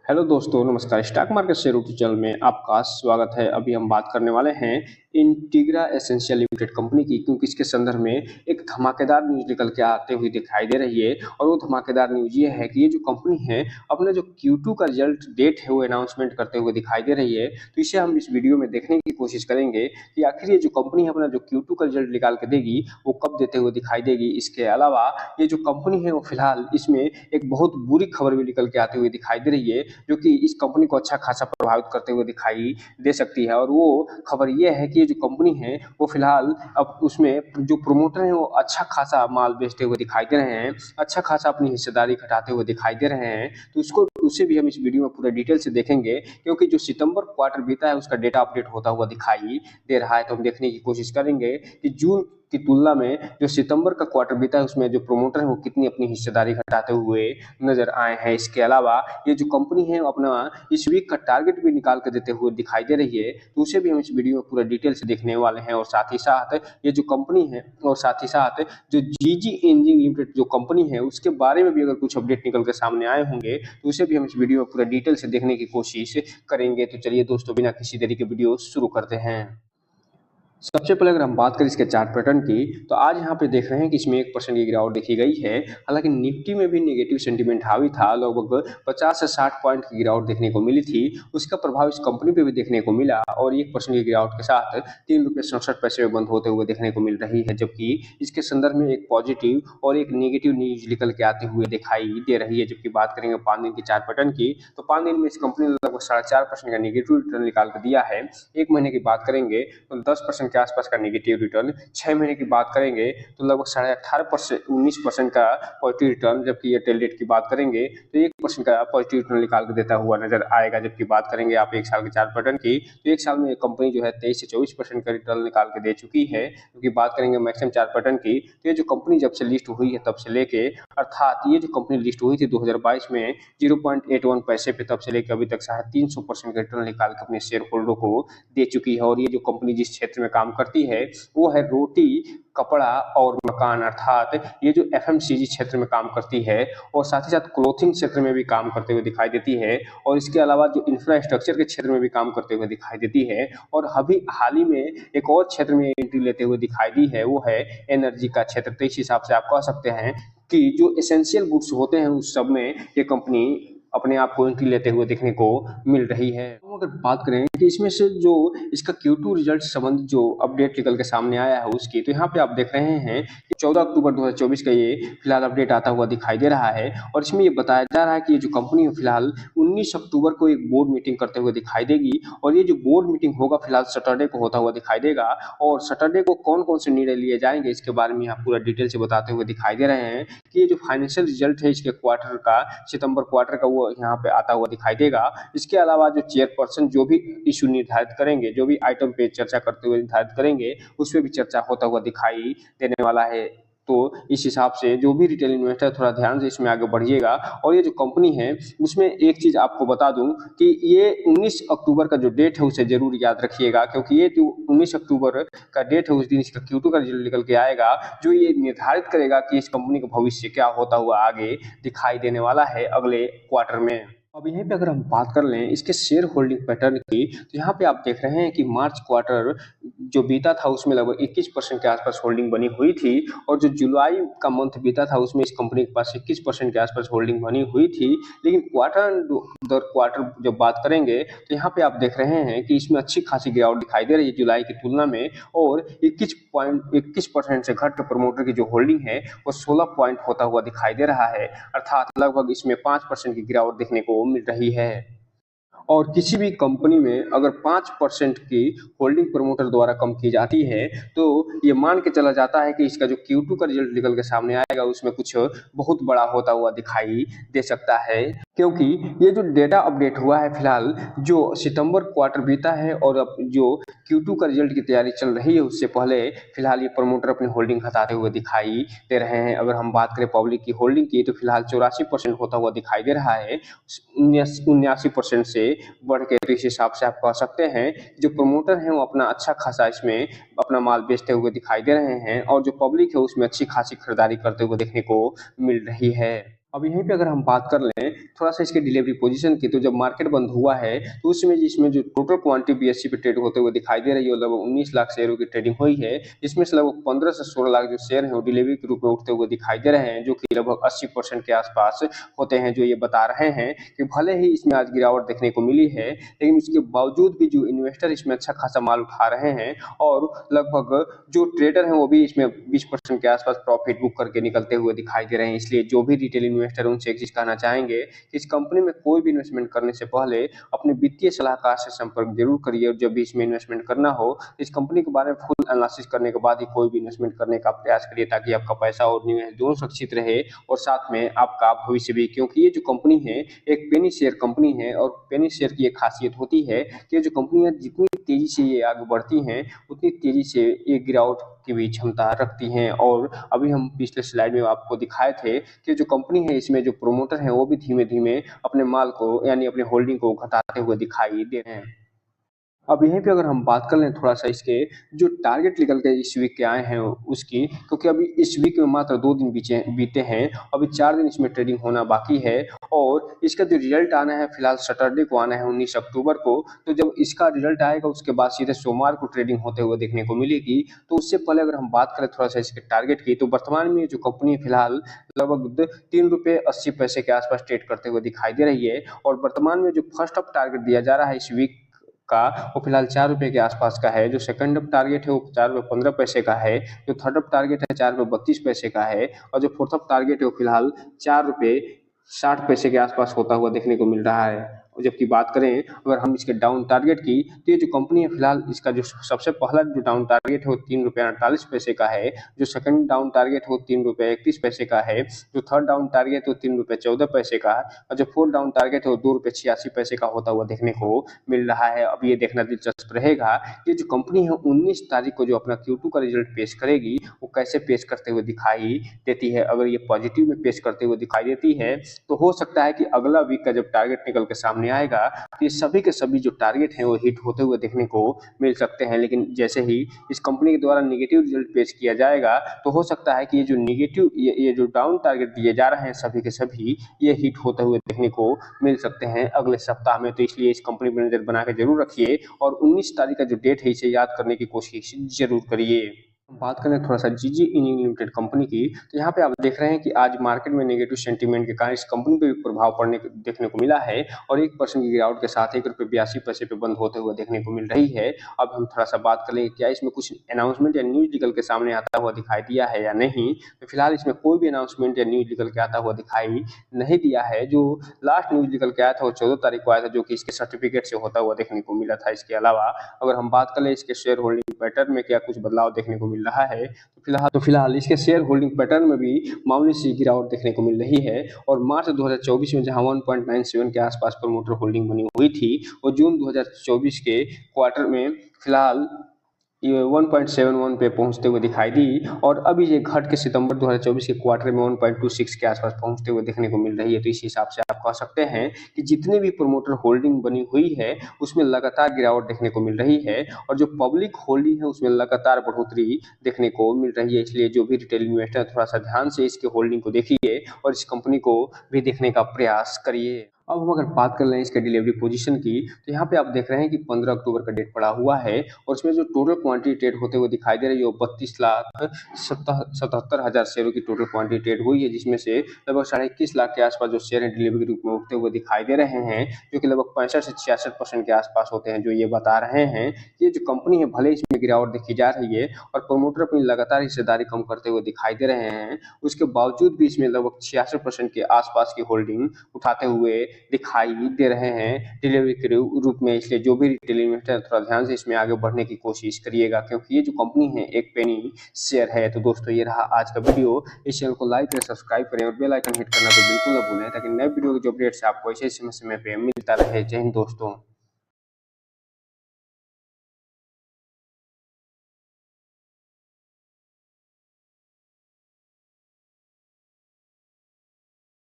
Hello दोस्तों, नमस्कार। Stock market share YouTube channel में आपका स्वागत है। अभी हम बात करने वाले हैं इंटीग्रा एसेंशियल लिमिटेड कंपनी की, क्योंकि इसके संदर्भ में एक धमाकेदार न्यूज़ निकल के आते हुए दिखाई दे रही है। और वो धमाकेदार न्यूज़ ये है कि ये जो कंपनी है अपना जो Q2 का रिजल्ट डेट है वो अनाउंसमेंट करते हुए दिखाई दे रही है। तो इसे हम इस वीडियो में देखने की कोशिश करेंगे कि आखिर ये जो कंपनी है अपना जो Q2 का रिजल्ट निकाल के देगी वो कब देते हुए दिखाई देगी। इसके अलावा ये जो कंपनी है वो फिलहाल इसमें एक बहुत बुरी खबर भी निकल के आती हुई दिखाई दे रही है, जो कि इस कंपनी को अच्छा खासा प्रभावित करते हुए दिखाई दे सकती है। और वो खबर ये है कि ये जो कंपनी है वो फिलहाल अब उसमें जो प्रोमोटर हैं वो अच्छा खासा माल बेचते हुए दिखाई दे रहे हैं, अच्छा खासा अपनी हिस्सेदारी घटाते हुए दिखाई दे रहे हैं। तो उसको उसे भी हम इस वीडियो में पूरे डिटेल से देखेंगे, क्योंकि जो सितंबर क्वार्टर बीता है उसका डेटा अपडेट होता हुआ दिखाई दे रहा है। तो हम देखने की कोशिश करेंगे कि जून की तुलना में जो सितंबर का क्वार्टर बीता है उसमें जो प्रोमोटर है वो कितनी अपनी हिस्सेदारी घटाते हुए नजर आए हैं। इसके अलावा ये जो कंपनी है अपना इस वीक का टारगेट भी निकाल कर देते हुए दिखाई दे रही है, तो उसे भी हम इस वीडियो में पूरा डिटेल से देखने वाले हैं। और साथ ही साथ ये जो कंपनी है और साथ ही साथ जो जीजी इंजीनियरिंग लिमिटेड जो कंपनी है उसके बारे में भी अगर कुछ अपडेट निकल के सामने आए होंगे तो उसे भी हम इस वीडियो में पूरा डिटेल से देखने की कोशिश करेंगे। तो चलिए दोस्तों, बिना किसी देरी के वीडियो शुरू करते हैं। सबसे पहले अगर हम बात करें इसके चार्ट पैटर्न की, तो आज यहाँ पे देख रहे हैं कि इसमें 1% की गिरावट देखी गई है। हालांकि निफ्टी में भी नेगेटिव सेंटीमेंट हावी था, लगभग 50 से 60 पॉइंट की गिरावट देखने को मिली थी। उसका प्रभाव इस कंपनी पे भी देखने को मिला और 1% की गिरावट के साथ 3 रुपये 67 पैसे में बंद होते हुए देखने को मिल रही है। जबकि इसके संदर्भ में एक पॉजिटिव और एक नेगेटिव न्यूज निकल के आते हुए दिखाई दे रही है। जबकि बात करेंगे 5 दिन की चार्ट पैटर्न की, तो 5 दिन में इस कंपनी ने लगभग 4.5% का नेगेटिव रिटर्न निकाल कर दिया है। एक महीने की बात करेंगे तो 10% के आसपास का नेगेटिव रिटर्न, 6 महीने की बात करेंगे तो लगभग 18.5% 19% का पॉजिटिव रिटर्न। जबकि ये टेल डेट की बात करेंगे तो 1% का पॉजिटिव रिटर्न निकाल के देता हुआ नजर आएगा। जबकि बात करेंगे आप एक साल के चार्ट पैटर्न की, तो एक साल में कंपनी जो है 23 से 24% का रिटर्न निकाल के दे चुकी है। क्योंकि बात करेंगे मैक्सिमम चार्ट पैटर्न की, तो ये जो कंपनी जब से लिस्ट हुई है तब से लेके, अर्थात ये जो कंपनी लिस्ट हुई थी 2022 में 0.81 पैसे पे, तब से लेकर अभी तक 350% का रिटर्न निकाल के अपने शेयर होल्डर को दे चुकी है। और ये जो कंपनी जिस क्षेत्र में काम करती है वो है रोटी, कपड़ा और मकान, अर्थात ये जो एफएमसीजी क्षेत्र में काम करती है और साथ ही साथ क्लोथिंग क्षेत्र में भी काम करते हुए दिखाई देती है। और इसके अलावा जो इंफ्रास्ट्रक्चर के क्षेत्र में भी काम करते हुए दिखाई देती है। और अभी हाल ही में एक और क्षेत्र में एंट्री लेते हुए दिखाई दी है, वो है एनर्जी का क्षेत्र। तो इस हिसाब से आप कह सकते हैं कि जो एसेंशियल गुड्स होते हैं उस सब में ये कंपनी अपने आप को एंट्री लेते हुए देखने को मिल रही है। तो अगर बात करें कि इसमें से जो इसका Q2 रिजल्ट संबंधित जो अपडेट निकल के सामने आया है उसकी, तो यहाँ पे आप देख रहे हैं कि 14 अक्टूबर 2024 का ये फिलहाल अपडेट आता हुआ दिखाई दे रहा है। और इसमें ये बताया जा रहा है कि ये जो कंपनी है फिलहाल 19 अक्टूबर को एक बोर्ड मीटिंग करते हुए दिखाई देगी। और ये जो बोर्ड मीटिंग होगा फिलहाल सैटरडे को होता हुआ दिखाई देगा। और सैटरडे को कौन कौन से निर्णय लिए जाएंगे इसके बारे में यहाँ पूरा डिटेल से बताते हुए दिखाई दे रहे हैं कि ये जो फाइनेंशियल रिजल्ट है इसके क्वार्टर का, सितंबर क्वार्टर का, वो यहाँ पे आता हुआ दिखाई देगा। इसके अलावा जो चेयरपर्सन जो भी इशू निर्धारित करेंगे, जो भी आइटम पे चर्चा करते हुए निर्धारित करेंगे, उस पर भी चर्चा होता हुआ दिखाई देने वाला है। तो इस हिसाब से जो भी रिटेल इन्वेस्टर थोड़ा ध्यान से इसमें आगे बढ़िएगा। और ये जो कंपनी है उसमें एक चीज आपको बता दूं कि ये 19 अक्टूबर का जो डेट है उसे जरूर याद रखिएगा, क्योंकि ये जो 19 अक्टूबर का डेट है उस दिन इसका Q2 का रिजल्ट निकल के आएगा, जो ये निर्धारित करेगा कि इस कंपनी का भविष्य क्या होता हुआ आगे दिखाई देने वाला है अगले क्वार्टर में। अब यहीं पे अगर हम बात कर लें इसके शेयर होल्डिंग पैटर्न की, तो यहाँ पे आप देख रहे हैं कि मार्च क्वार्टर जो बीता था उसमें लगभग 21% के आसपास होल्डिंग बनी हुई थी। और जो जुलाई का मंथ बीता था उसमें इस कंपनी के पास 21% के आसपास होल्डिंग बनी हुई थी। लेकिन क्वार्टर दर क्वार्टर जब बात करेंगे तो यहाँ पे आप देख रहे हैं कि इसमें अच्छी खासी गिरावट दिखाई दे रही है जुलाई की तुलना में। और 21% से घट प्रमोटर की जो होल्डिंग है वो 16 पॉइंट होता हुआ दिखाई दे रहा है, अर्थात लगभग इसमें 5% की गिरावट देखने को मिल रही है। और किसी भी कंपनी में अगर 5% की होल्डिंग प्रमोटर द्वारा कम की जाती है तो ये मान के चला जाता है कि इसका जो Q2 का रिजल्ट निकल के सामने आएगा उसमें कुछ बहुत बड़ा होता हुआ दिखाई दे सकता है। क्योंकि ये जो डेटा अपडेट हुआ है फिलहाल जो सितंबर क्वार्टर बीता है और अब जो Q2 का रिजल्ट की तैयारी चल रही है उससे पहले फिलहाल ये प्रमोटर अपनी होल्डिंग घटाते हुए दिखाई दे रहे हैं। अगर हम बात करें पब्लिक की होल्डिंग की, तो फिलहाल 84% होता हुआ दिखाई दे रहा है 79% से बढ़ के। तो इस हिसाब से आप कह सकते हैं जो प्रमोटर हैं वो अपना अच्छा खासा इसमें अपना माल बेचते हुए दिखाई दे रहे हैं और जो पब्लिक है उसमें अच्छी खासी खरीदारी करते हुए देखने को मिल रही है। अब यहीं पे अगर हम बात कर लें थोड़ा-सा इसके डिलीवरी पोज़ीशन की, तो जब मार्केट बंद हुआ है, तो उस समय जिसमें जो टोटल क्वांटिटी बीएसई पे ट्रेड होते हुए दिखाई दे रही है, वो लगभग 19 लाख शेयरों की ट्रेडिंग हुई है। जिसमें से लगभग 15 से 16 लाख जो शेयर हैं, वो डिलीवरी के रूप में उठते हुए दिखाई दे रहे हैं, जो कि लगभग 80% के आस-पास होते हैं, जो ये बता रहे हैं कि भले ही इसमें आज गिरावट देखने को मिली है, लेकिन उसके बावजूद भी जो इन्वेस्टर इसमें अच्छा खासा माल उठा रहे हैं और लगभग जो ट्रेडर हैं, वो भी इसमें 20% के आस-पास प्रॉफिट बुक करके निकलते हुए दिखाई दे रहे हैं। इसलिए जो भी रिटेल इन्वेस्टर उनसे एक चीज़ कहना चाहेंगे कि इस कंपनी में कोई भी इन्वेस्टमेंट करने से पहले अपने वित्तीय सलाहकार से संपर्क जरूर करिए और जब भी इसमें इन्वेस्टमेंट करना हो, इस कंपनी के बारे में फुल एनालिसिस करने के बाद ही कोई भी इन्वेस्टमेंट करने का प्रयास करिए, ताकि आपका पैसा और निवेश दोनों सुरक्षित रहे और साथ में आपका भविष्य भी। क्योंकि ये जो कंपनी है, एक पेनी शेयर कंपनी है और पेनी शेयर की एक खासियत होती है कि ये जो कंपनियां जितनी तेजी से ये आगे बढ़ती हैं, उतनी तेजी से ये गिरावट की भी क्षमता रखती हैं। और अभी हम पिछले स्लाइड में आपको दिखाए थे कि जो कंपनी है, इसमें जो प्रोमोटर हैं, वो भी धीमे-धीमे अपने माल को यानी अपनी होल्डिंग को घटाते हुए दिखाई दे रहे हैं। अब यहीं पे अगर हम बात कर लें थोड़ा-सा इसके जो टारगेट निकल के इस वीक के आए हैं उसकी, क्योंकि अभी इस वीक में मात्र 2 दिन बीते हैं, अभी 4 दिन इसमें ट्रेडिंग होना बाकी है और इसका जो रिजल्ट आना है फिलहाल सैटरडे को आना है 19 अक्टूबर को। तो जब इसका रिजल्ट आएगा उसके बाद सीधे सोमवार को ट्रेडिंग होते हुए देखने को मिलेगी। तो उससे पहले अगर हम बात करें थोड़ा-सा इसके टारगेट की, तो वर्तमान में जो कंपनी है फिलहाल लगभग द ₹3.80 के आस-पास ट्रेड करते हुए दिखाई दे रही है और वर्तमान में जो फर्स्ट अप टारगेट दिया जा रहा है इस वीक का, वो फिलहाल ₹4 के आसपास का है। जो सेकंड अप टारगेट है वो ₹4.15 का है। जो थर्ड अप टारगेट है ₹4.32 का है और जो फोर्थ अप टारगेट है वो फिलहाल ₹4.60 के आसपास होता हुआ देखने को मिल रहा है। और जबकि बात करें अगर हम इसके डाउन टारगेट की, तो ये जो कंपनी है फिलहाल इसका जो सबसे पहला जो डाउन टारगेट है वो ₹3.48 का है। जो सेकंड डाउन टारगेट है वो ₹3.31 का है। जो थर्ड डाउन टारगेट है वो ₹3.14 का है और जो फोर्थ डाउन टारगेट है वो ₹2.86 का होता हुआ देखने को मिल रहा है। अब ये देखना दिलचस्प रहेगा कि जो कंपनी है 19 तारीख को जो अपना Q2 का रिजल्ट पेश करेगी, वो कैसे पेश करते हुए दिखाई देती है। अगर ये पॉजिटिव में पेश करते हुए दिखाई देती है, तो हो सकता है कि अगला वीक का जब टारगेट निकल के सामने आएगा, तो ये सभी के सभी जो टारगेट हैं वो हिट होते हुए देखने को मिल सकते हैं। लेकिन जैसे ही इस कंपनी के द्वारा नेगेटिव रिजल्ट पेश किया जाएगा, तो हो सकता है कि ये जो नेगेटिव ये जो डाउन टारगेट दिए जा रहे हैं सभी के सभी, ये हिट होते हुए देखने को मिल सकते हैं अगले सप्ताह में। तो इसलिए इस कंपनी पर नजर बना के जरूर रखिए और 19 तारीख का जो डेट है इसे याद करने की कोशिश जरूर करिए। बात करें थोड़ा-सा जीजी इनिंग लिमिटेड कंपनी की, तो यहाँ पे आप देख रहे हैं कि आज मार्केट में नेगेटिव सेंटीमेंट के कारण इस कंपनी पे भी प्रभाव पड़ने देखने को मिला है और 1% की गिरावट के साथ ₹1.82 पे बंद होते हुए देखने को मिल रही है। अब हम थोड़ा-सा बात कर लेंगे क्या इसमें कुछ अनाउंसमेंट या न्यूज़ निकल के सामने आता हुआ दिखाई दिया है या नहीं? तो फिलहाल इसमें कोई भी अनाउंसमेंट या न्यूज़ निकल के आता हुआ दिखाई नहीं दिया है। जो लास्ट न्यूज़ निकल के आया था वो 14 तारीख को आया था, जो कि इसके सर्टिफिकेट से होता हुआ देखने को मिला था। इसके अलावा अगर हम बात कर लें इसके शेयर होल्डिंग पैटर्न में क्या कुछ बदलाव देखने को मिल रहा है, तो फिलहाल इसके शेयर होल्डिंग पैटर्न में भी मामूली सी गिरावट देखने को मिल रही है और मार्च 2024 में जहां 1.97 के आसपास प्रमोटर होल्डिंग बनी हुई थी, और जून 2024 के क्वार्टर में फिलहाल ये 1.71 पे पहुंचते हुए दिखाई दी और अभी ये घट के सितंबर 2024 के क्वार्टर में 1.26 के आसपास पहुंचते हुए देखने को मिल रही है। तो इस हिसाब से आप कह सकते हैं कि जितनी भी प्रमोटर होल्डिंग बनी हुई है उसमें लगातार गिरावट देखने को मिल रही है और जो पब्लिक होल्डिंग है उसमें लगातार बढ़ोतरी देखने को मिल रही है। इसलिए जो भी रिटेल इन्वेस्टर थोड़ा सा ध्यान से इसके होल्डिंग को देखिए और इस कंपनी को भी देखने का प्रयास करिए। अब हम अगर बात कर लें इसके डिलीवरी पोजीशन की, तो यहाँ पे आप देख रहे हैं कि 15 अक्टूबर का डेट पड़ा हुआ है और इसमें जो टोटल क्वांटिटी ट्रेड होते हुए दिखाई दे रही है वो 32,77,000 शेयरों की टोटल क्वांटिटी ट्रेड हुई है, जिसमें से लगभग 21.5 लाख के आसपास जो शेयर हैं डिलीवरी के रूप में उठते हुए दिखाई दे रहे हैं, जो कि लगभग 65 से 66% के आसपास होते हैं। जो ये बता रहे हैं कि ये जो कंपनी है भले इसमें गिरावट देखी जा रही है और प्रमोटर अपनी लगातार हिस्सेदारी कम करते हुए दिखाई दे रहे हैं, उसके बावजूद भी इसमें लगभग 66% के आसपास की होल्डिंग उठाते हुए दिखाई दे रहे हैं डिलीवरी के रूप में। इसलिए जो भी रिटेल इन्वेस्टर थोड़ा ध्यान से इसमें आगे बढ़ने की कोशिश करिएगा, क्योंकि ये जो कंपनी है एक पेनी शेयर है। तो दोस्तों ये रहा आज का वीडियो। इस चैनल को लाइक करें, सब्सक्राइब करें और बेल आइकन हिट करना तो बिल्कुल न भूलें, ताकि नए वीडियो के जो अपडेट्स आपको ऐसे समय पे मिलता रहे। जय हिंद दोस्तों।